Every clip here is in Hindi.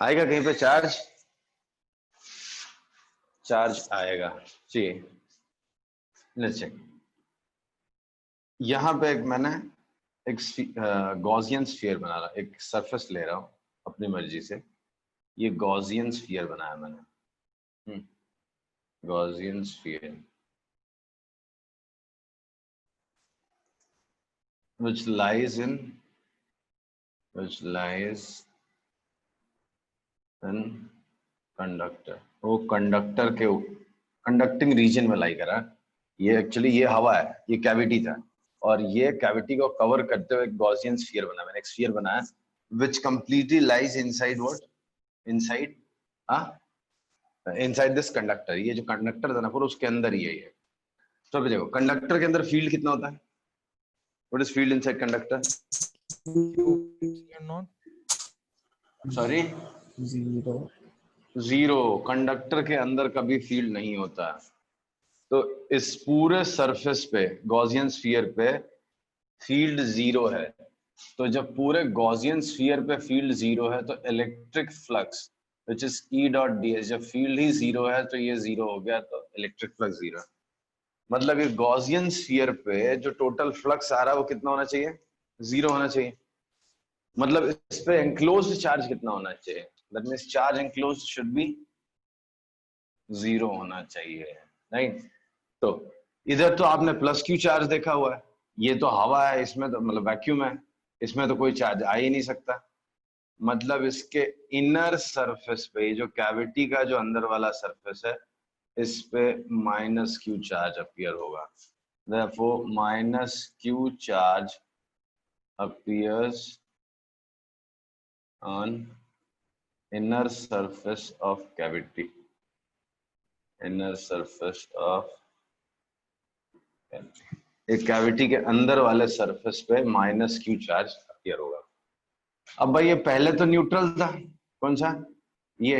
आएगा कहीं पे चार्ज? चार्ज आएगा जी। Let's check. यहाँ पे मैंने एक गॉसियन स्फीयर बना रहा, एक सरफेस ले रहा हूँ अपनी मर्जी से। ये गॉसियन स्फीयर बनाया मैंने, Gaussian sphere which lies in conductor. वो कंडक्टर के कंडक्टिंग रीजन में लाई करा। ये एक्चुअली ये हवा है, ये कैविटी था, और ये कैविटी को कवर करते हुए एक गॉसियन स्फीयर बना, मैंने एक स्फीयर बनाया which completely lies inside what, inside inside this conductor. ये जो कंडक्टर था ना पूरा उसके अंदर ही है ये। तो अभी देखो कंडक्टर के अंदर फील्ड कितना होता है? What is field inside conductor? Sorry, zero. Conductor के अंदर कभी फील्ड नहीं होता। तो इस पूरे सरफेस पे गॉसियन स्फीयर पे फील्ड जीरो है। तो जब पूरे गॉसियन स्फीयर पे फील्ड जीरो है तो electric flux which is E dot D S, जब फील्ड ही जीरो है तो ये जीरो हो गया, तो इलेक्ट्रिक फ्लक्स जीरो। मतलब ये गॉसियन स्फीयर पे जो टोटल फ्लक्स आ रहा है वो कितना होना चाहिए? जीरो होना चाहिए। मतलब इस पे एंक्लोज्ड चार्ज कितना होना चाहिए? That means charge enclosed should be zero होना चाहिए, राइट? तो इधर तो आपने प्लस क्यू चार्ज देखा हुआ है, ये तो हवा है, इसमें तो मतलब वैक्यूम है, इसमें तो कोई चार्ज आ ही नहीं सकता। मतलब इसके इनर सरफेस पे, जो कैविटी का जो अंदर वाला सरफेस है, इस पे माइनस क्यू चार्ज अपीयर होगा। therefore minus Q charge appears on inner surface of cavity, inner surface of cavity। एक कैविटी के अंदर वाले सरफेस पे माइनस क्यू चार्ज अपीयर होगा। अब भाई ये पहले तो न्यूट्रल था, कौन सा? ये।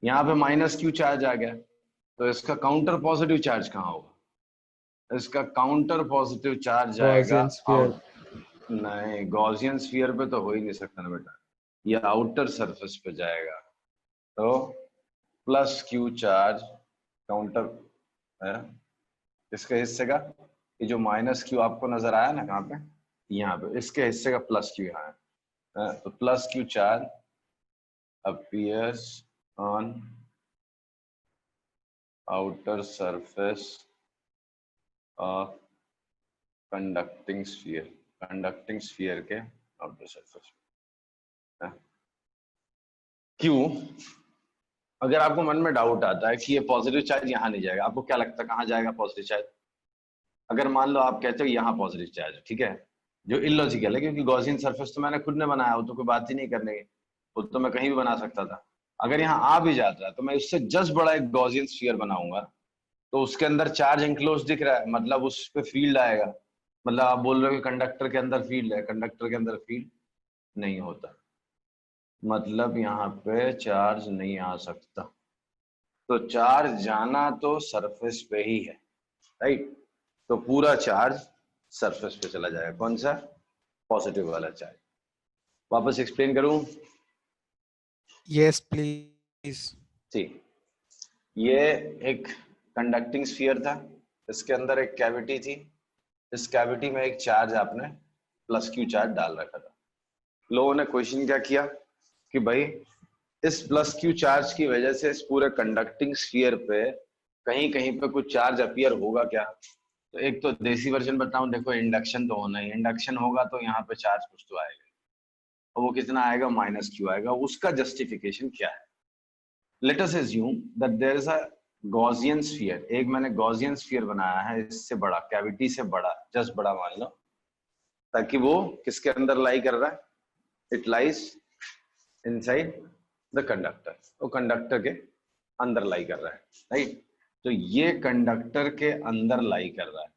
यहाँ पे माइनस क्यू चार्ज आ गया, तो इसका काउंटर पॉजिटिव चार्ज कहाँ होगा? इसका काउंटर पॉजिटिव चार्ज आएगा आउट। नहीं, गॉसियन स्फीयर पे तो हो ही नहीं सकता ना बेटा, ये आउटर सरफेस पे जाएगा। तो प्लस क्यू चार्ज काउंटर है इसके हिस्से का। ये जो माइनस क्यू आपको नजर आया ना कहाँ पे, यहाँ पे, इसके हिस्से का प्लस क्यू यहाँ है। तो plus Q charge appears on outer surface of conducting sphere, conducting sphere के outer surface। क्यों? अगर आपको मन में डाउट आता है कि ये पॉजिटिव चार्ज यहाँ नहीं जाएगा, आपको क्या लगता है कहाँ जाएगा पॉजिटिव चार्ज? अगर मान लो आप कहते हो यहाँ पॉजिटिव चार्ज, ठीक है, जो इलॉजिकल है क्योंकि गॉसियन सरफेस तो मैंने खुद ने बनाया, वो तो कोई बात ही नहीं करने की, वो तो मैं कहीं भी बना सकता था। अगर यहाँ आ भी जाता है तो मैं उससे जस्ट बड़ा एक गॉसियन स्फीयर बनाऊंगा, तो उसके अंदर चार्ज एंक्लोज दिख रहा है, मतलब उस पे फील्ड आएगा। मतलब आप बोल रहे हो कि कंडक्टर के अंदर फील्ड है, कंडक्टर के अंदर फील्ड नहीं होता, मतलब यहाँ पे चार्ज नहीं आ सकता। तो चार्ज जाना तो सरफेस पे ही है, राइट? तो पूरा चार्ज सरफेस पे चला जाएगा, कौन सा? पॉजिटिव वाला चार्ज। वापस एक्सप्लेन करूं? Yes please. ठीक, ये एक कंडक्टिंग स्फीयर था, इसके अंदर एक कैविटी थी, इस कैविटी में एक चार्ज आपने प्लस क्यू चार्ज डाल रखा था। लोगों ने क्वेश्चन क्या किया कि भाई इस प्लस क्यू चार्ज की वजह से इस पूरे कंडक्टिंग स्फीयर पे कहीं कहीं पे कुछ चार्ज अपीयर होगा क्या? तो एक तो देसी वर्जन बताऊं, देखो इंडक्शन तो होना ही, इंडक्शन होगा तो यहाँ पे चार्ज कुछ तो आएगा, और वो कितना आएगा? माइनस क्यू आएगा। उसका जस्टिफिकेशन क्या है? Let us assume that there is a Gaussian sphere. एक मैंने गॉसियन स्फीयर बनाया है, इससे बड़ा, कैविटी से बड़ा, जस्ट बड़ा मान लो, ताकि वो किसके अंदर लाई कर रहा है? It lies inside the conductor, वो कंडक्टर के अंदर लाई कर रहा है, राइट? तो ये कंडक्टर के अंदर लाई कर रहा है,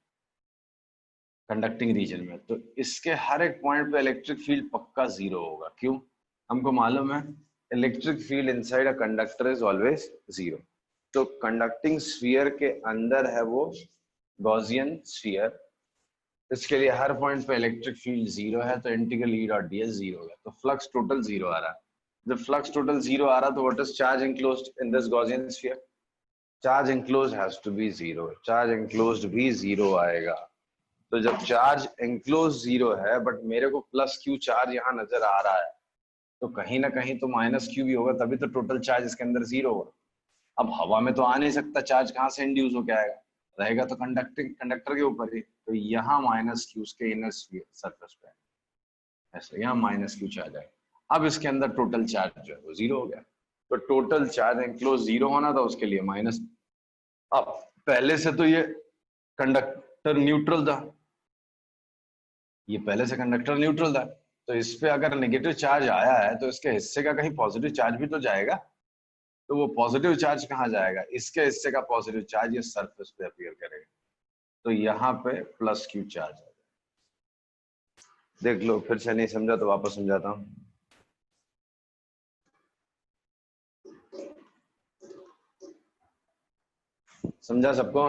कंडक्टिंग रीजन में, तो इसके हर एक पॉइंट पे इलेक्ट्रिक फील्ड पक्का जीरो होगा। क्यों? हमको मालूम है electric field inside a conductor is always zero. तो कंडक्टिंग स्फीयर के अंदर है वो गॉसियन स्फीयर, इसके लिए हर पॉइंट पे इलेक्ट्रिक फील्ड जीरो है, तो integral E dot D S zero होगा, तो फ्लक्स टोटल जीरो आ रहा है। जब फ्लक्स टोटल जीरो आ रहा तो what is charge enclosed in this Gaussian sphere? Charge enclosed has to be zero, charge enclosed भी जीरो आएगा। तो जब चार्ज enclosed जीरो है बट मेरे को प्लस क्यू चार्ज यहाँ नजर आ रहा है, तो कहीं ना कहीं तो माइनस क्यू भी होगा, तभी तो टोटल चार्ज इसके अंदर जीरो होगा। अब हवा में तो आ नहीं सकता, चार्ज कहाँ से इंड्यूस होके आएगा? रहेगा तो कंडक्टर के ऊपर ही। तो यहाँ माइनस क्यू उसके इनर सरफेस पे ऐसे, यहाँ माइनस क्यू चार्ज आएगा। अब इसके अंदर टोटल चार्ज जो है वो जीरो हो गया। तो टोटल चार्ज एनक्लोज जीरो होना था, उसके लिए माइनस। अब पहले से तो ये कंडक्टर न्यूट्रल था, ये पहले से कंडक्टर न्यूट्रल था, तो इस पे अगर नेगेटिव चार्ज आया है तो इसके हिस्से का कहीं पॉजिटिव चार्ज भी तो जाएगा। तो वो पॉजिटिव चार्ज कहाँ जाएगा? इसके हिस्से का पॉजिटिव चार्ज ये सरफेस पे अपीयर करेगा, तो यहाँ पे प्लस क्यू चार्ज आ जाएगा। देख लो, फिर से नहीं समझा तो वापस समझाता हूँ। समझा सबको?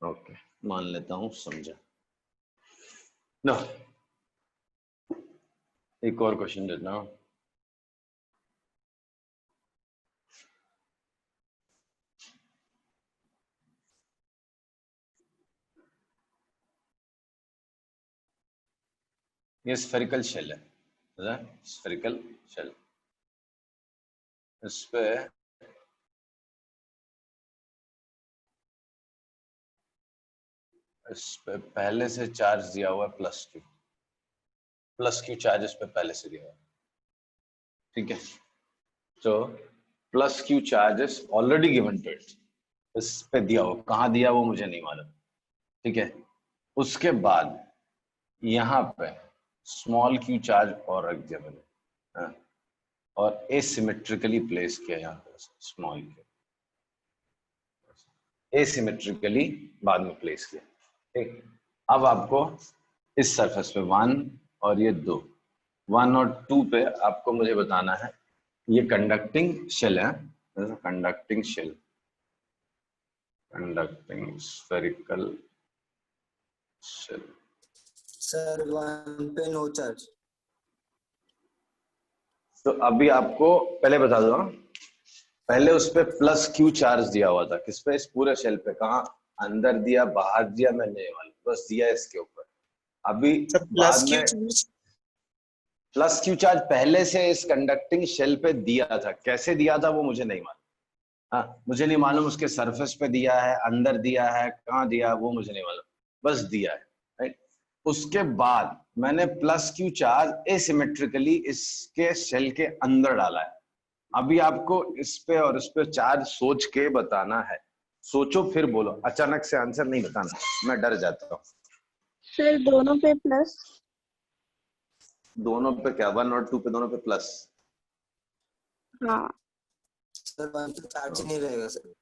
ओके, मान लेता हूँ समझा। नो, एक और क्वेश्चन देता हूँ। ये स्फेरिकल शेल है, स्फेरिकल शेल। इस पे पहले से चार्ज दिया हुआ है प्लस क्यू चार्ज इस पे पहले से दिया हुआ है, ठीक है? तो plus Q charge is already given to it, इस पे दिया हो, कहाँ दिया वो मुझे नहीं मालूम, ठीक है? उसके बाद यहाँ पे स्मॉल क्यू चार्ज और रख दिया मैंने, हाँ? और एसिमेट्रिकली प्लेस किया यहाँ पे स्मॉल क्यू, एसिमेट्रिकली बाद में प्लेस किया, ठीक? अब आपको इस सरफेस पे 1 और ये 2, 1 और 2 पे आपको मुझे बताना है, ये कंडक्टिंग शेल है, conducting shell, conducting spherical shell. Sir 1 पे नो चार्ज। तो अभी आपको पहले बता दो, पहले उस पे प्लस क्यू चार्ज दिया हुआ था, किस पे? इस पूरे शेल पे। कहाँ? अंदर दिया, बाहर दिया, मैं नहीं मालूम, बस दिया इसके ऊपर। अभी बाद में प्लस क्यू चार्ज पहले से इस कंडक्टिंग शेल पे दिया था, कैसे दिया था वो मुझे नहीं मालूम। हाँ, मुझे नहीं मालूम उसके सरफेस पे दिया है, अंदर दिया है, कहाँ दिया वो मुझे नहीं मालूम, बस दिया है, राइट? उसके बाद मैंने प्लस क्यू चार्ज एसिमेट्रिकली इसके शेल के अंदर डाला है। अभी आपको इस पे और इस पे चार्ज सोच के बताना है, सोचो फिर बोलो, अचानक से आंसर नहीं बताना, मैं डर जाता हूँ। सर दोनों पे प्लस। दोनों पे क्या? 1 और 2 पे दोनों पे प्लस? हाँ सर 1 पे चार्ज ही नहीं रहेगा सर।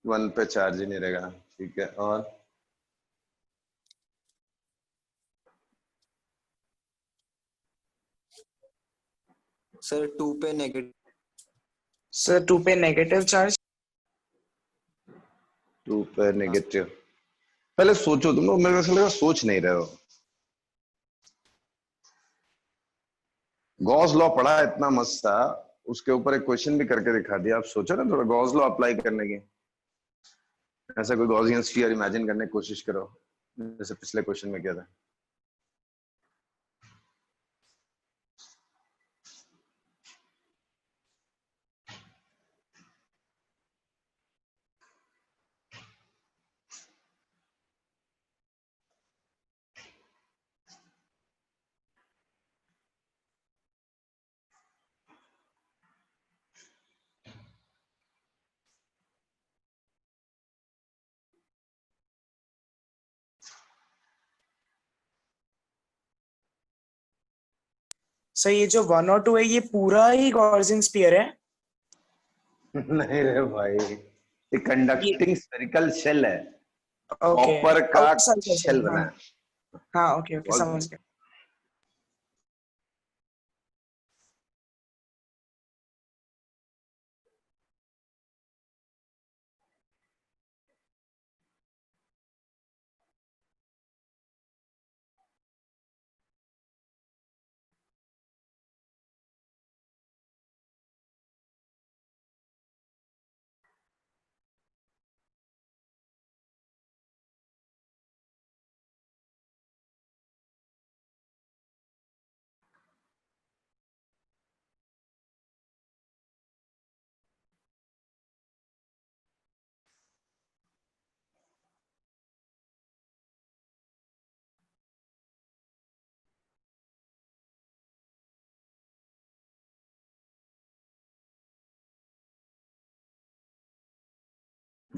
1 पे चार्ज ही नहीं रहेगा, ठीक है। और सर 2 पे नेगेटिव। सर 2 पे नेगेटिव चार्ज। 2 पे नेगेटिव। पहले सोचो, तुम लोग मेरे को लगा सोच नहीं रहे हो। गॉस लॉ पढ़ा है, इतना मस्त था, उसके ऊपर एक क्वेश्चन भी करके दिखा दिया। आप सोचो ना थोड़ा गॉस लॉ अप्लाई करने की, ऐसा कोई गॉसियन स्फीयर इमेजिन करने की कोशिश करो, जैसे पिछले क्वेश्चन में किया था। सर ये जो 1 और 2 है ये पूरा ही गॉसियन स्फीयर है? नहीं रे भाई, ये कंडक्टिंग स्फेरिकल शेल है, ओके कॉपर का आउटसाइड शेल बना हाँ है। हाँ ओके ओके बहुत समझ गया।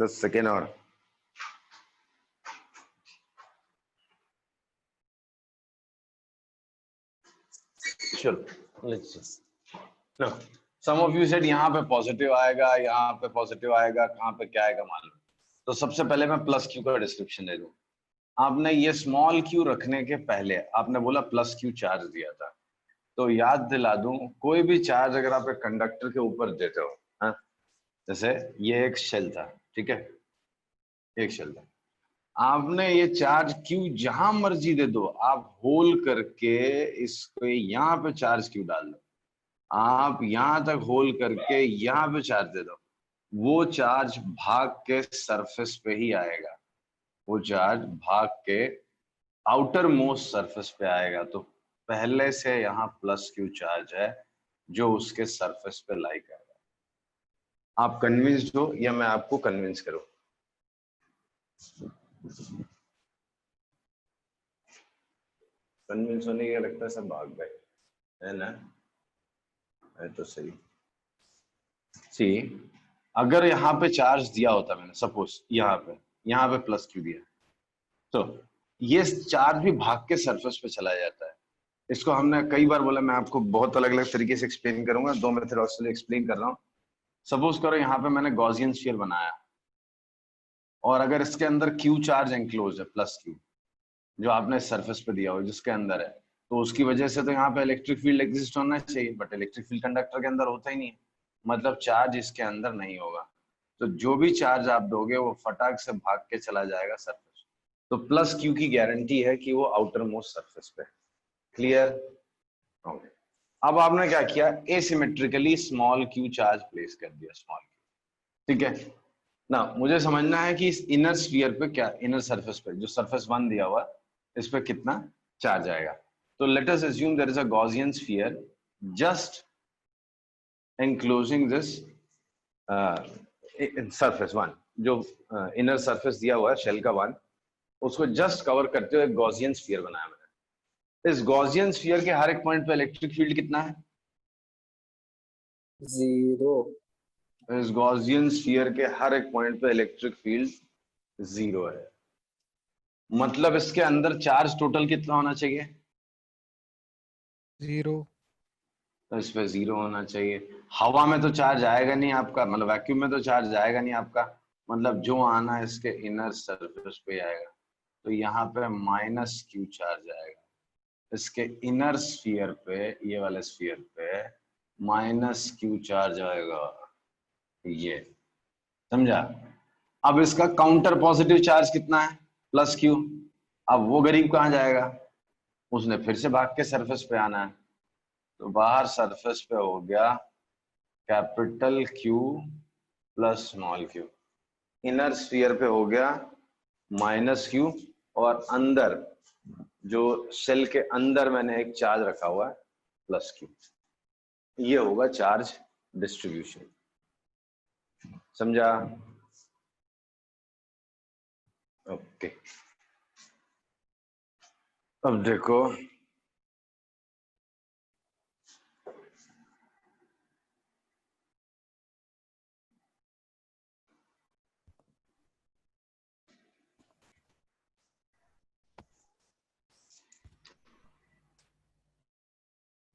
10 सेकेंड और। चलो let's see. No some of you said यहाँ पे पॉजिटिव आएगा, यहाँ पे पॉजिटिव आएगा, कहाँ पे क्या आएगा मालूम। तो सबसे पहले मैं प्लस क्यू का डिस्क्रिप्शन दे दूं। आपने ये स्मॉल क्यू रखने के पहले आपने बोला प्लस क्यू चार्ज दिया था, तो याद दिला दूं, कोई भी चार्ज अगर आप एक कंडक्टर के ऊपर देते हो, हाँ, जैसे ये एक शेल था, ठीक है, एक शेल था, आपने ये चार्ज क्यू जहां मर्जी दे दो, आप होल करके इसको यहाँ पे चार्ज क्यू डाल दो, आप यहां तक होल करके यहाँ पे चार्ज दे दो, वो चार्ज भाग के सरफेस पे ही आएगा, वो चार्ज भाग के आउटर मोस्ट सरफेस पे आएगा। तो पहले से यहाँ प्लस क्यू चार्ज है जो उसके सरफेस पे लाई करेगा। आप कन्विंस्ड हो या मैं आपको कन्विंस करूं? कन्विंस होने के लगता है सब भाग गए, है ना? है तो सही। सी, अगर यहाँ पे चार्ज दिया होता मैंने, सपोज यहाँ पे प्लस क्यू दिया, तो ये चार्ज भी भाग के सरफेस पे चला जाता है। इसको हमने कई बार बोला, मैं आपको बहुत अलग अलग तरीके से एक्सप्लेन करूंगा, 2 मेथड से एक्सप्लेन कर रहा हूँ। सपोज करो यहाँ पे मैंने गॉसियन स्फीयर बनाया और अगर इसके अंदर क्यू चार्ज एंक्लोज है, प्लस क्यू, जो आपने सरफेस पे दिया हो जिसके अंदर है, तो उसकी वजह से तो यहाँ पे इलेक्ट्रिक फील्ड एग्जिस्ट होना चाहिए, बट इलेक्ट्रिक फील्ड कंडक्टर के अंदर होता ही नहीं है, मतलब चार्ज इसके अंदर नहीं होगा। तो जो भी चार्ज आप दोगे वो फटाक से भाग के चला जाएगा सरफेस। तो प्लस क्यू की गारंटी है कि वो आउटर मोस्ट सरफेस पे। क्लियर? ओके। अब आपने क्या किया, एसिमेट्रिकली स्मॉल क्यू चार्ज प्लेस कर दिया, स्मॉल क्यू, ठीक है ना। मुझे समझना है कि इस इनर स्फीयर पे क्या, इनर सरफेस पे जो सरफेस 1 दिया हुआ, इस पे कितना चार्ज आएगा। तो let us assume there is a Gaussian sphere just enclosing this surface 1, जो इनर सरफेस दिया हुआ है शेल का 1, उसको जस्ट कवर करते हुए गॉसियन स्फीयर बनाया मैंने। इस गॉसियन स्फीयर के हर एक पॉइंट पे इलेक्ट्रिक फील्ड कितना है? 0। इस गॉसियन स्फीयर के हर एक पॉइंट पे इलेक्ट्रिक फील्ड 0 है। मतलब इसके अंदर चार्ज टोटल कितना होना चाहिए? 0। तो इस पे 0 होना चाहिए। हवा में तो चार्ज आएगा नहीं आपका, मतलब वैक्यूम में तो चार्ज आएगा नहीं आपका, मतलब जो आना है इसके इनर सरफेस पे आएगा। तो यहाँ पे माइनस क्यू चार्ज आएगा, इसके इनर स्फीयर पे, ये वाले स्फीयर पे माइनस क्यू चार्ज आएगा, ये समझा। अब इसका काउंटर पॉजिटिव चार्ज कितना है? Plus Q. अब वो गरीब कहाँ जाएगा? उसने फिर से भाग के सरफेस पे आना है, तो बाहर सरफेस पे हो गया capital Q plus small Q, inner sphere पे हो गया माइनस क्यू, और अंदर जो सेल के अंदर मैंने एक चार्ज रखा हुआ है प्लस क्यू। ये होगा चार्ज डिस्ट्रीब्यूशन। समझा? ओके। अब देखो,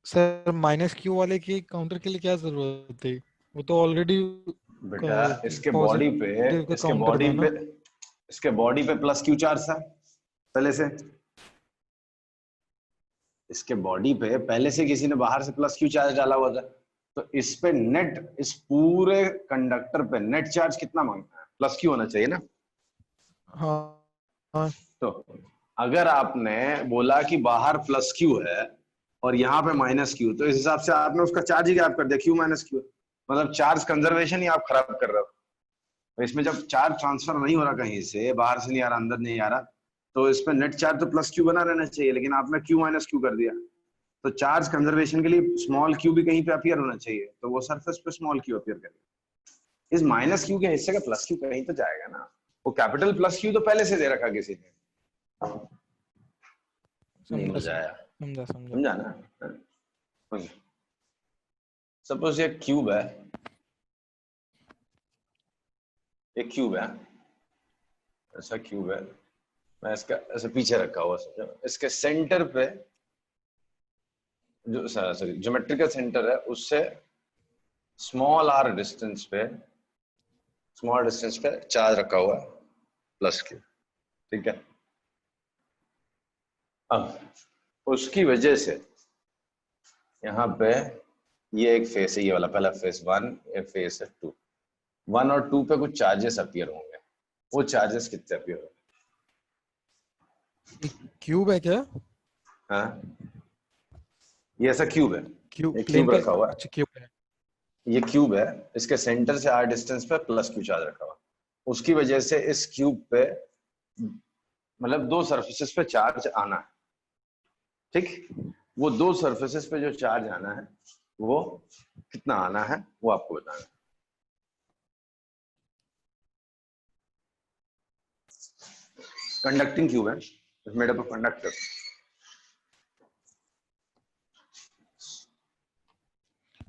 सर माइनस क्यू वाले की काउंटर के लिए क्या जरूरत है? वो तो ऑलरेडी बेटा इसके बॉडी पे, पॉजिटिव का इसके काउंटर बॉडी था ना। पे, इसके बॉडी पे प्लस क्यू चार्ज था पहले से। इसके बॉडी पे पहले से किसी ने बाहर से प्लस क्यू चार्ज डाला हुआ था, तो इस पे नेट, इस पूरे कंडक्टर पे नेट चार्ज कितना मांगता है? प्लस क्यू होना चाहिए ना। हाँ हाँ। तो अगर आपने बोला कि बाहर प्लस क्यू है और यहाँ पे माइनस क्यू, तो इस हिसाब से आपने उसका चार्ज ही गायब कर दिया, क्यू माइनस क्यू, मतलब चार्ज कंजर्वेशन ही आप खराब कर रहे हो। तो इसमें जब चार्ज ट्रांसफर नहीं हो रहा, कहीं से बाहर से नहीं आ रहा, अंदर नहीं आ रहा, तो इस पे नेट चार्ज तो प्लस क्यू बना रहना चाहिए, लेकिन आपने क्यू माइनस क्यू कर दिया। तो चार्ज कंजर्वेशन के लिए स्मॉल क्यू भी कहीं पे अपीयर होना चाहिए, तो वो सरफेस पे स्मॉल क्यू अपीयर करेगा। इस माइनस क्यू के हिस्से का प्लस क्यू कहीं तो जाएगा ना। वो कैपिटल प्लस क्यू तो पहले से दे रखा किसी ने। नहीं मजा आया? समझा ना। सपोज ये क्यूब है, एक क्यूब है, ऐसा क्यूब है, मैं इसका ऐसे पीछे रखा हुआ समझो, इसके सेंटर पे जो सॉरी ज्योमेट्रिकल सेंटर है उससे स्मॉल आर डिस्टेंस पे, स्मॉल डिस्टेंस पे चार्ज रखा हुआ है प्लस क्यू, ठीक है। अब उसकी वजह से यहाँ पे ये एक फेस है, ये वाला पहला फेस 1, ये फेस है 2, 1 और 2 पे कुछ चार्जेस अपीयर होंगे, वो चार्जेस कितने अपीयर होंगे? क्यूब है क्या? हाँ, ये ऐसा क्यूब है, क्यूब एक प्लेन क्यूब पे? रखा हुआ है, अच्छा क्यूब है। ये क्यूब है, इसके सेंटर से आर डिस्टेंस पे प्लस क्यू चार्ज रखा हुआ है। उसकी वजह से इस क्यूब पे मतलब दो सरफेसेस पे चार्ज आना है, ठीक। वो दो सरफेसेस पे जो चार्ज आना है वो कितना आना है वो आपको बताना है। कंडक्टिंग क्यूब है, it's made up of conductor.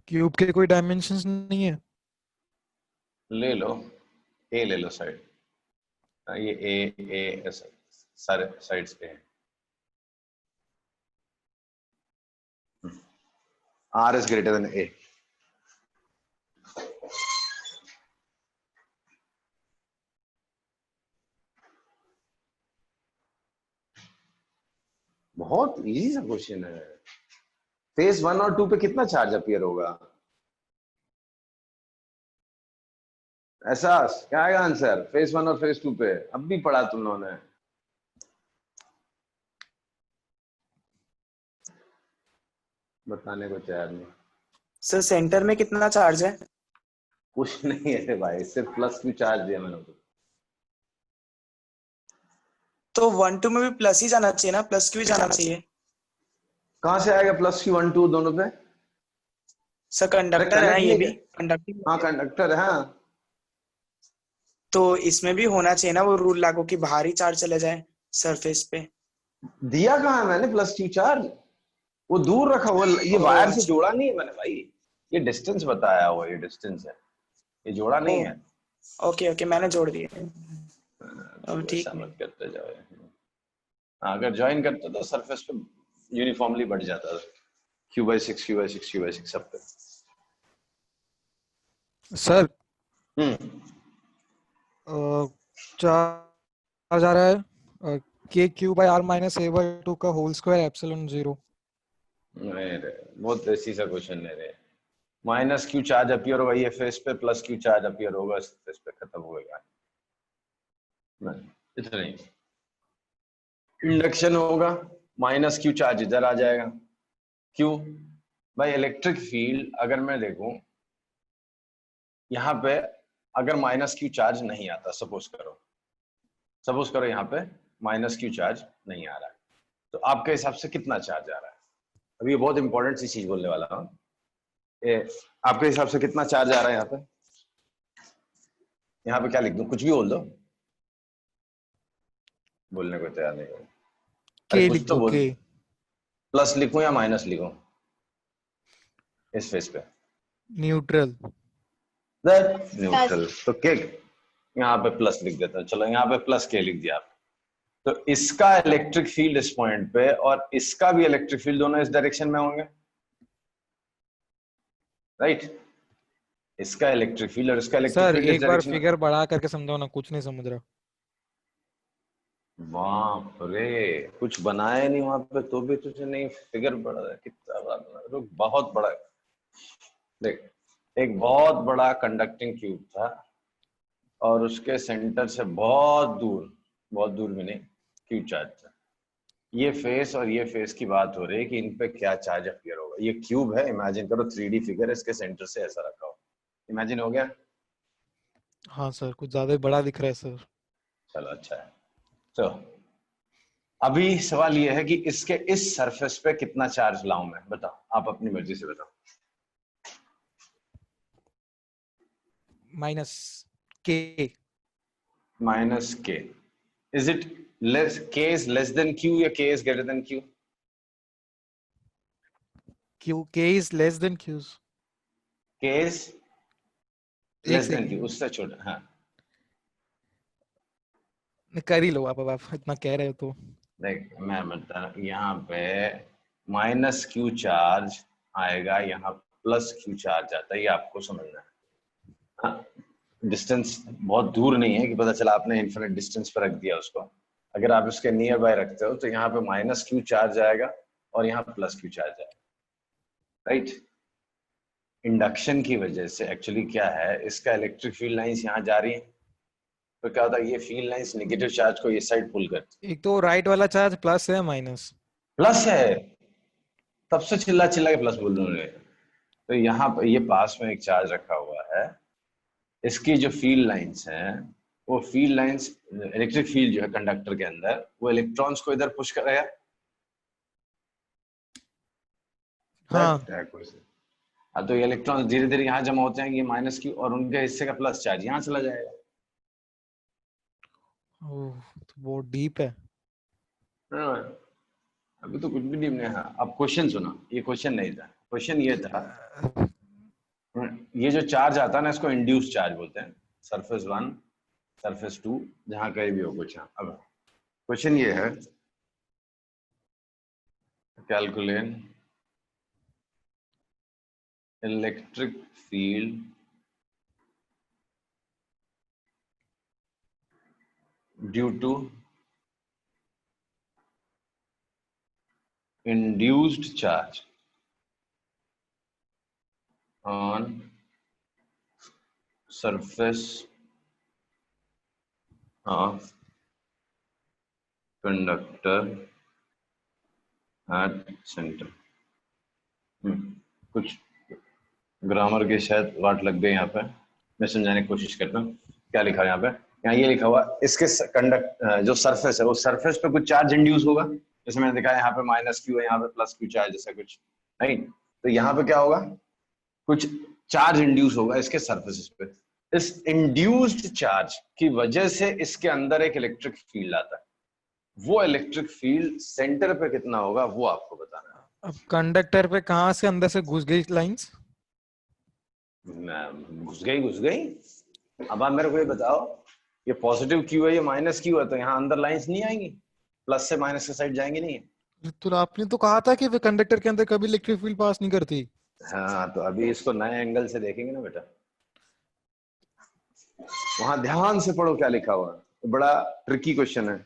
Cube के कोई डायमेंशंस नहीं है? ले लो, ए ले लो साइड, ये ए ऐसे सारे साइड्स पे हैं। R is greater than A. बहुत इजी सा क्वेश्चन है। फेज 1 और 2 पे कितना चार्ज अपीयर होगा? ऐसा क्या आएगा आंसर फेज 1 और फेज 2 पे? अब भी पढ़ा तुम लोगों ने, बताने को तैयार नहीं। सर सेंटर में कितना चार्ज है? कुछ नहीं है भाई, सिर्फ प्लस क्यू चार्ज दिया मैंने तो। तो 1 2 में भी प्लस ही जाना चाहिए ना, प्लस क्यू ही जाना चाहिए। कहां से आएगा प्लस क्यू 1 2 दोनों पे? सर कंडक्टर है ना, ये भी कंडक्टिंग। हाँ कंडक्टर है, हाँ। तो इसमें भी होना चाहिए ना वो रूल लागू कि बाहरी चार्ज चले जाए सरफेस पे। दिया कहाँ है मैंने प्लस क्यू चार्ज? वो दूर रखा हुआ, ये वायर से जोड़ा नहीं है मैंने भाई, ये डिस्टेंस बताया हुआ, ये डिस्टेंस है, ये जोड़ा नहीं है। ओके ओके, मैंने जोड़ दिए। अब ठीक ऐसा है। मत करते जाओ। हाँ, अगर ज्वाइन करते तो सरफेस पे यूनिफॉर्मली बढ़ जाता था, Q/6 Q/6 Q/6 सब पे। सर हम्म, चार्ज आ रहा है k q by r minus a by 2 का होल स्क्वायर एप्सिलॉन 0। नहीं रे, बहुत ऐसी सा क्वेश्चन नहीं रे। माइनस क्यू चार्ज अपीयर होगा ये फेस पे, प्लस क्यू चार्ज अपीयर होगा इस फेस पे, खत्म हो गया। नहीं, इतना ही। इंडक्शन होगा, माइनस क्यू चार्ज इधर आ जाएगा। क्यों भाई? इलेक्ट्रिक फील्ड अगर मैं देखूं यहाँ पे, अगर माइनस क्यू चार्ज नहीं आता, सपोज करो यहाँ पे माइनस क्यू चार्ज नहीं आ रहा है, तो आपके हिसाब से कितना चार्ज आ रहा है? अभी ये बहुत इंपॉर्टेंट सी चीज बोलने वाला हूँ। आपके हिसाब से कितना चार्ज आ रहा है यहाँ पे? यहाँ पे क्या लिख दूं? कुछ भी बोल दो, बोलने को तैयार नहीं हो। k लिख दो k। प्लस लिखूं या माइनस लिखूं इस फेस पे? न्यूट्रल। न्यूट्रल, तो के यहाँ पे प्लस लिख देता हूं। चलो यहाँ पे प्लस के लिख दिया आप। तो इसका इलेक्ट्रिक फील्ड इस पॉइंट पे और इसका भी इलेक्ट्रिक फील्ड दोनों इस डायरेक्शन में होंगे, राइट? इसका इलेक्ट्रिक फील्ड और इसका इलेक्ट्रिक सर फील्ड इस एक बार डायरेक्शन में। फिगर बढ़ा करके समझाओ ना, कुछ नहीं समझ रहा। बाप रे, कुछ बनाया नहीं वहां पे तो भी तुझे नहीं फिगर बड़ा है? कितना बड़ा बना? रुक, बहुत बड़ा है। देख, एक बहुत बड़ा कंडक्टिंग क्यूब था और उसके सेंटर से बहुत दूर में नहीं क्यू चार्ज था। ये फेस और ये फेस की बात हो रही है कि इन पे क्या चार्ज अपीयर होगा। ये क्यूब है, इमेजिन करो 3D फिगर, इसके सेंटर से ऐसा रखा हो, इमेजिन हो गया? हाँ सर, कुछ ज्यादा ही बड़ा दिख रहा है सर। चलो अच्छा है। तो अभी सवाल ये है कि इसके इस सरफेस पे कितना चार्ज लाऊं मैं? बताओ, आप अपनी मर्जी से बताओ। Minus k। माइनस के। इज इट लेस, के इज लेस देन क्यू या के is greater than Q? k is less than q's। के इज एक लेस देन सेकंड। क्यू, उससे छोटा। हाँ, कर ही लो आप, अब आप इतना कह रहे हो तो। देख मैं बता रहा हूं, यहाँ पे माइनस क्यू चार्ज आएगा, यहाँ प्लस क्यू चार्ज आता है, ये आपको समझना है। हाँ, डिस्टेंस बहुत दूर नहीं है कि पता चला आपने इन्फिनिट डिस्टेंस पर रख दिया उसको। अगर आप इसके नियर बाय रखते हो तो यहाँ पे माइनस क्यू चार्ज आएगा और यहाँ प्लस क्यू चार्ज आएगा, राइट। इंडक्शन की वजह से एक्चुअली क्या है, इसका इलेक्ट्रिक फील्ड लाइंस यहाँ जा रही है, तो क्या होता है, ये फील्ड लाइंस नेगेटिव चार्ज को इस साइड पुल करती एक तो राइट वाला चार्ज प्लस है, माइनस प्लस है, तब से चिल्ला चिल्ला के प्लस बोल रहे हैं। तो यहाँ पर ये पास में एक चार्ज रखा हुआ है, इसकी जो फील्ड लाइंस हैं वो फील्ड लाइंस, इलेक्ट्रिक फील्ड जो है कंडक्टर के अंदर, वो इलेक्ट्रॉन्स को इधर पुश करेगा। हाँ। तो ये इलेक्ट्रॉन्स धीरे धीरे यहाँ जमा होते हैं, ये माइनस क्यू और उनके हिस्से का प्लस चार्ज यहाँ चला जाएगा। ओह, तो बहुत डीप है। अभी तो कुछ भी डीप नहीं है। अब क्वेश्चन सुना, ये क्वेश्चन नहीं था, क्वेश्चन ये था, ये जो चार्ज आता है ना, इसको इंड्यूस चार्ज बोलते हैं, सरफेस 1 सरफेस 2 जहां कहीं भी हो कुछ। अब क्वेश्चन ये है, calculate electric field due to induced charge on surface of conductor at center। कुछ ग्रामर के शायद वाट लग गए यहाँ पे, मैं समझाने की कोशिश करता हूँ। क्या लिखा है यहाँ पे, यहाँ ये लिखा हुआ, इसके जो सरफेस है, वो सरफेस पे कुछ चार्ज इंड्यूस होगा, जैसे मैंने दिखाया यहाँ पे माइनस क्यू है, यहाँ पे प्लस क्यू चार्ज जैसा कुछ, नहीं। तो यहाँ पे क्या होगा, कुछ चार्ज इंड्यूस होगा इसके सरफेस पे। इस इंड्यूस्ड चार्ज की वजह से इसके अंदर एक इलेक्ट्रिक फील्ड आता है, वो इलेक्ट्रिक फील्ड सेंटर पे कितना होगा वो आपको बताना है। अब कंडक्टर पे कहाँ से अंदर से घुस गई लाइंस? घुस गई। अब आप मेरे को ये बताओ, ये पॉजिटिव क्यू है, ये माइनस क्यू है, तो यहाँ अंदर लाइंस नहीं आएंगी, प्लस से माइनस के साइड जाएंगी नहीं। तो आपने तो कहा था कि कंडक्टर के अंदर कभी इलेक्ट्रिक फील्ड पास नहीं करती। हाँ, तो अभी इसको नए एंगल से देखेंगे ना बेटा, वहां ध्यान से पढ़ो क्या लिखा हुआ है, बड़ा ट्रिकी क्वेश्चन है।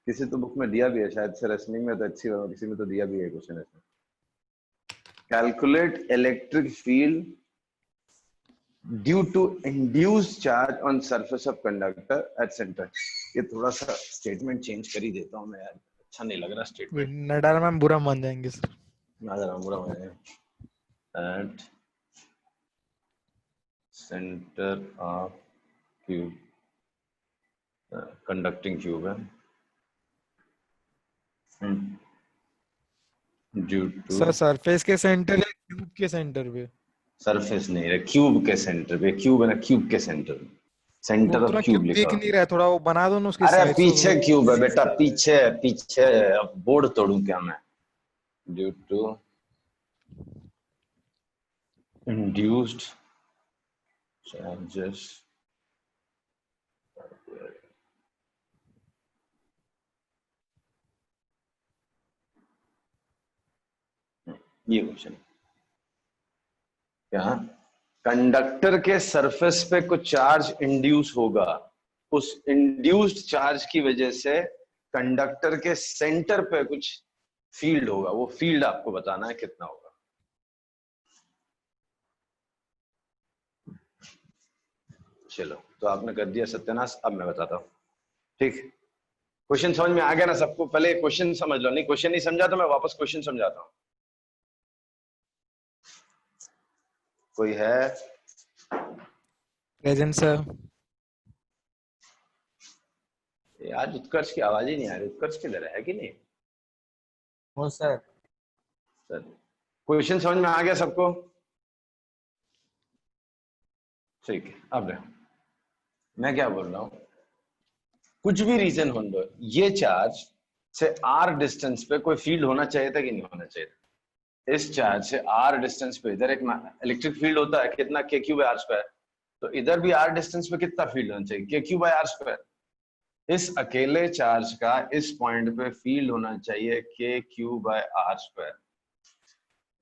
किसी तो बुक में दिया भी है शायद से, रेसनिंग में तो अच्छी, किसी में तो दिया भी है क्वेश्चन ऐसा, calculate electric field due to induced charge on surface of conductor at centre. ये थोड़ा सा स्टेटमेंट चेंज कर ही देता हूँ मैं यार, अच्छा नहीं लग रहा स्टेटमेंट। नडाल मैम बुरा मान जाएंगे सर। बुरा मान जाएंगे। At centre of cube, conducting cube है, ड्यू टू सर सरफेस के सेंटर या क्यूब के सेंटर पे? सरफेस नहीं है, क्यूब के सेंटर पे, क्यूब है ना, क्यूब के सेंटर, सेंटर ऑफ क्यूब लिखा दिख नहीं रहा है, थोड़ा वो बना दो ना उसके अरे साइड से। पीछे क्यूब है बेटा, पीछे। अब बोर्ड तोड़ू क्या मैं। ड्यू टू इंड्यूस्ड चार्जेस ये क्वेश्चन क्या, कंडक्टर के सरफेस पे कुछ चार्ज इंड्यूस होगा, उस इंड्यूस्ड चार्ज की वजह से कंडक्टर के सेंटर पे कुछ फील्ड होगा, वो फील्ड आपको बताना है कितना होगा। चलो, तो आपने कर दिया सत्यानाश, अब मैं बताता हूं, ठीक। क्वेश्चन समझ में आ गया ना सबको? पहले क्वेश्चन समझ लो, नहीं क्वेश्चन नहीं समझा तो मैं वापस क्वेश्चन समझाता हूं। कोई है? Present sir. आज उत्कर्ष की आवाज ही नहीं आ रही, उत्कर्ष किधर है कि नहीं? हो सर। सर क्वेश्चन समझ में आ गया सबको? ठीक है, अब मैं क्या बोल रहा हूं, कुछ भी रीजन हो दो, ये चार्ज से आर डिस्टेंस पे कोई फील्ड होना चाहिए था कि नहीं होना चाहिए था? इस चार्ज से आर डिस्टेंस पे इधर एक इलेक्ट्रिक फील्ड होता है, कितना, के क्यू बाय आर स्क्वायर। तो इधर भी आर डिस्टेंस पे कितना फील्ड होना चाहिए, के क्यू बाय आर स्क्वायर। इस अकेले चार्ज का इस पॉइंट पे फील्ड होना चाहिए KQ/R²।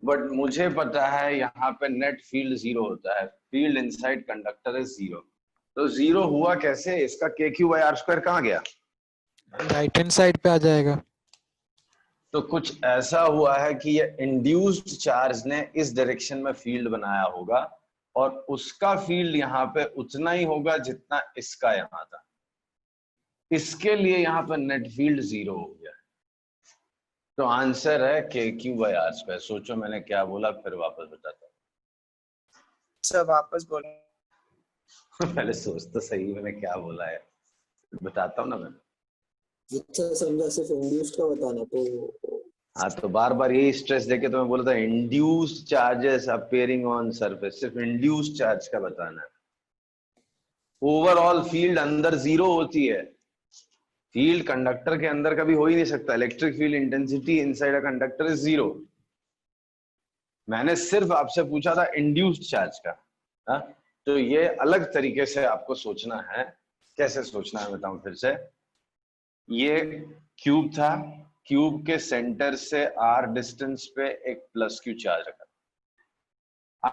बट मुझे पता है यहाँ पे नेट फील्ड 0 होता है, फील्ड इनसाइड कंडक्टर इज 0। तो 0 हुआ कैसे? इसका KQ/R² कहाँ गया? राइट हैंड साइड पे आ जाएगा। तो कुछ ऐसा हुआ है कि ये इंड्यूस्ड चार्ज ने इस डायरेक्शन में फील्ड बनाया होगा और उसका फील्ड यहाँ पे उतना ही होगा जितना इसका यहाँ था। इसके लिए यहाँ पे नेट फील्ड 0 हो गया। तो आंसर है KQ/R²। सोचो मैंने क्या बोला, फिर वापस बताता सर वापस बोलो। हूँ। पहले सोच तो सही मैंने क्या बोला है, बताता हूँ ना मैं। अच्छा समझा, सिर्फ इंड्यूस्ड का बताना तो। हाँ, तो बार बार यही स्ट्रेस देके तो मैं बोला था induced charges appearing on surface, सिर्फ इंड्यूस्ड चार्ज का बताना है। ओवरऑल फील्ड अंदर 0 होती है। फील्ड कंडक्टर के अंदर कभी हो ही नहीं सकता। Electric field intensity inside a conductor is 0। मैंने सिर्फ आपसे पूछा था इंड्यूस्ड चार्ज का। हा? तो ये अलग तरीके से आपको सोचना है। कैसे सोचना है बताऊं फिर से। ये क्यूब था, क्यूब के सेंटर से R डिस्टेंस पे एक प्लस Q चार्ज रखा।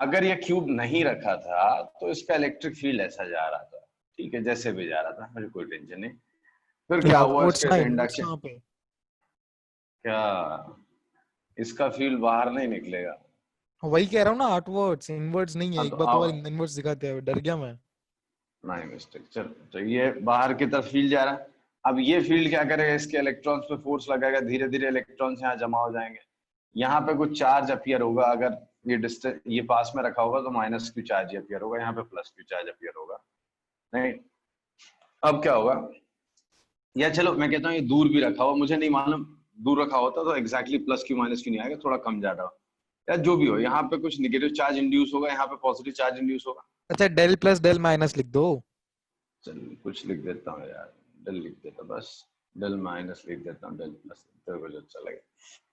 अगर ये क्यूब नहीं रखा था तो इसका इलेक्ट्रिक फील्ड ऐसा जा रहा था, ठीक है, जैसे भी जा रहा था, मुझे कोई टेंशन नहीं। फिर क्या हुआ इसके इंडक्शन, क्या इसका फील्ड बाहर नहीं निकलेगा? वही कह रहा हूँ ना, आउटवर्ड्स, इनवर्ड्स नहीं है। हाँ, एक तो बार तो इनवर्ड्स दिखाते हैं, डर गया मैं। नहीं मिस्टेक। चलो, तो ये बाहर की तरफ फील्ड जा रहा है। अब ये फील्ड क्या करेगा? इसके इलेक्ट्रॉन्स पे फोर्स लगाएगा, धीरे धीरे इलेक्ट्रॉन्स यहाँ जमा हो जाएंगे। यहाँ पे कुछ चार्ज अपीयर होगा। अगर ये डिस्टेंस ये पास में रखा होगा तो माइनस Q चार्ज अपीयर होगा, यहाँ पे प्लस Q चार्ज अपीयर होगा। नहीं, अब क्या होगा? या चलो मैं कहता हूँ ये दूर भी रखा हुआ, मुझे नहीं मालूम, दूर रखा होता तो exactly plus Q minus Q नहीं आएगा, थोड़ा कम ज्यादा हो या जो भी हो। यहाँ पे कुछ निगेटिव चार्ज इंड्यूस होगा, यहाँ पे पॉजिटिव चार्ज इंड्यूस होगा। अच्छा, डेल प्लस डेल माइनस लिख दो। चल कुछ लिख देता हूँ यार, डेल लिख देता, बस डेल माइनस लिख देता हूँ, डेल प्लस, तेरे को जो अच्छा लगे।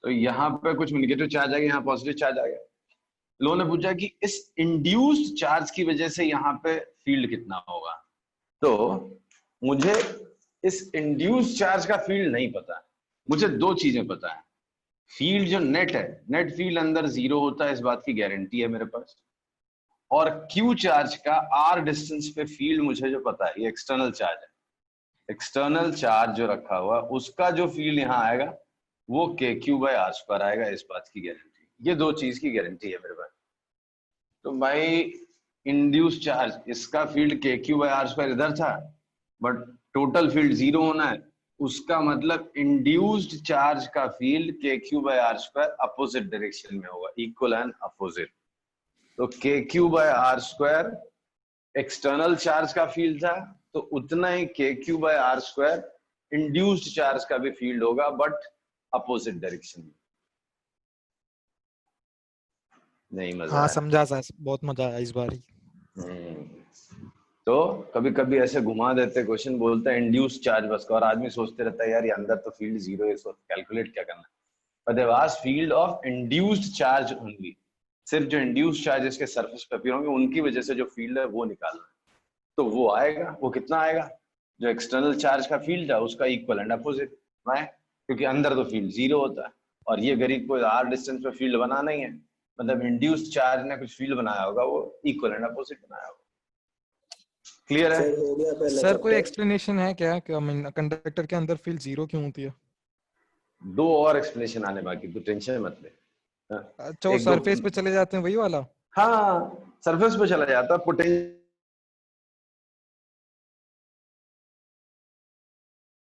तो यहाँ पे कुछ नेगेटिव चार्ज आएगा, यहाँ पॉजिटिव चार्ज आएगा। लोगों ने पूछा कि इस इंड्यूस्ड चार्ज की वजह से यहाँ पे फील्ड कितना होगा। तो मुझे इस इंड्यूस्ड चार्ज का फील्ड नहीं पता। मुझे दो चीजें पता है। फील्ड जो नेट है, नेट फील्ड अंदर 0 होता है, इस बात की गारंटी है मेरे पास। और Q चार्ज का R डिस्टेंस पे फील्ड मुझे जो पता है, ये एक्सटर्नल चार्ज है। एक्सटर्नल चार्ज जो रखा हुआ उसका जो फील्ड यहाँ आएगा वो KQ/R² आएगा, इस बात की गारंटी। ये दो चीज की गारंटी है मेरे पास। तो भाई इंड्यूस चार्ज, इसका फील्ड KQ/R² इधर था, बट टोटल फील्ड 0 होना है। उसका मतलब इंड्यूस्ड चार्ज का फील्ड KQ/R² अपोजिट डायरेक्शन में होगा, इक्वल एंड अपोजिट। तो KQ/R² एक्सटर्नल चार्ज का फील्ड था, तो उतना ही KQ/R² इंड्यूस्ड चार्ज का भी फील्ड होगा, बट अपोजिट डायरेक्शन में। नहीं मजा? हाँ समझा सर, बहुत मजा आया इस बार ही। तो कभी कभी ऐसे घुमा देते क्वेश्चन, बोलता है इंड्यूस्ड चार्ज बस का, और आदमी सोचते रहता है यार ये अंदर तो फील्ड 0 है, इसको कैलकुलेट क्या करना है। But there was field of induced charge only. सिर्फ जो इंड्यूस्ड चार्जेस के सरफेस पे अपीयर होंगे उनकी वजह से जो फील्ड है वो निकालना है। तो वो आएगा, वो कितना आएगा? जो एक्सटर्नल चार्ज का फील्ड है उसका इक्वल एंड अपोजिट, क्योंकि अंदर तो फील्ड 0 होता है और ये गरीब को R डिस्टेंस पे फील्ड बना नहीं है, मतलब इंड्यूस्ड चार्ज ने कुछ फील्ड बनाया होगा, वो इक्वल एंड अपोजिट बनाया होगा। क्लियर है? सर हो गया पहला सर कोई चैप्टर। एक्सप्लेनेशन है क्या कि कंडक्टर के अंदर फील्ड 0 क्यों होती है? दो और एक्सप्लेनेशन आने बाकी, तो टेंशन मत ले। अच्छा, वो सरफेस पे चले जाते हैं वही वाला? हाँ, सरफेस पे चला जाता है, पोटेंशियल